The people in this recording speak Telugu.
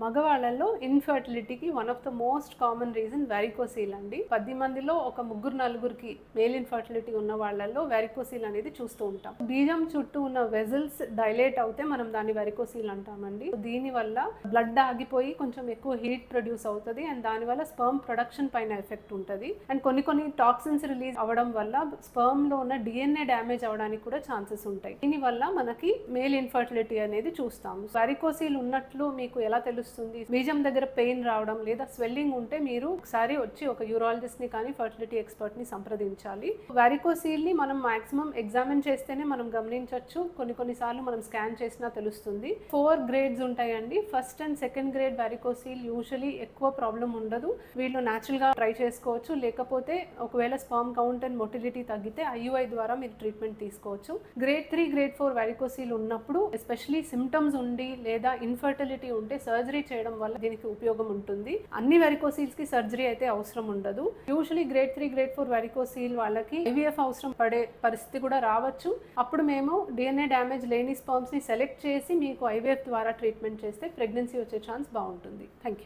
మగవాళ్ళలో ఇన్ఫర్టిలిటీకి one of the most common reason varicocele అండి. 10 మందిలో ఒక 3-4కి మేల్ ఇన్ఫర్టిలిటీ ఉన్న వాళ్ళల్లో వెరికోసీల్ అనేది చూస్తూ ఉంటాం. బీజం చుట్టూ ఉన్న వెజల్స్ డైలేట్ అవుతే మనం దాన్ని వెరికోసీల్ అంటామండి. దీని వల్ల బ్లడ్ ఆగిపోయి కొంచెం ఎక్కువ హీట్ ప్రొడ్యూస్ అవుతుంది అండ్ దానివల్ల స్పర్మ్ ప్రొడక్షన్ పైన ఎఫెక్ట్ ఉంటుంది. అండ్ కొన్ని టాక్సిన్స్ రిలీజ్ అవ్వడం వల్ల స్పర్మ్ లో ఉన్న DNA డ్యామేజ్ అవడానికి కూడా ఛాన్సెస్ ఉంటాయి. దీనివల్ల మనకి మేల్ ఇన్ఫర్టిలిటీ అనేది చూస్తాము. వెరికోసీల్ ఉన్నట్లు మీకు ఎలా తెలుస్తుంది? బీజం దగ్గర పెయిన్ రావడం లేదా స్వెల్లింగ్ ఉంటే మీరు ఒకసారి వచ్చి ఒక యూరాలజిస్ట్ ని కానీ ఫర్టిలిటీ ఎక్స్పర్ట్ ని సంప్రదించాలి. వెరికోసీల్ ని మనం మాక్సిమం ఎగ్జామిన్ చేస్తేనే మనం గమనించవచ్చు. కొన్నిసార్లు మనం స్కాన్ చేసినా తెలుస్తుంది. 4 గ్రేడ్స్ ఉంటాయండి. First and second grade varicocele usually ఎక్కువ ప్రాబ్లం ఉండదు. వీళ్ళు న్యాచురల్ గా ట్రై చేసుకోవచ్చు. లేకపోతే ఒకవేళ స్పర్మ్ కౌంట్ అండ్ మొటిలిటీ తగ్గితే IUI ద్వారా మీరు ట్రీట్మెంట్ తీసుకోవచ్చు. గ్రేడ్ 3 గ్రేడ్ 4 వెరికోసీల్ ఉన్నప్పుడు ఎస్పెషలీ సిమ్టమ్స్ ఉండి లేదా ఇన్ఫర్టిలిటీ ఉంటే సర్జరీ చేయడం వల్ల దీనికి ఉపయోగం ఉంటుంది. అన్ని వెరికోసీల్స్ కి సర్జరీ అయితే అవసరం ఉండదు. యూజువలీ గ్రేడ్ 3 గ్రేడ్ 4 వెరికోసీల్ వాళ్ళకి IVF అవసరం పడే పరిస్థితి కూడా రావచ్చు. అప్పుడు మేము DNA డ్యామేజ్ లేని స్పర్మ్స్ ని సెలెక్ట్ చేసి మీకు IVF ద్వారా ట్రీట్మెంట్ చేస్తే ప్రెగ్నెన్సీ వచ్చే ఛాన్స్ బాగుంటుంది. Thank you.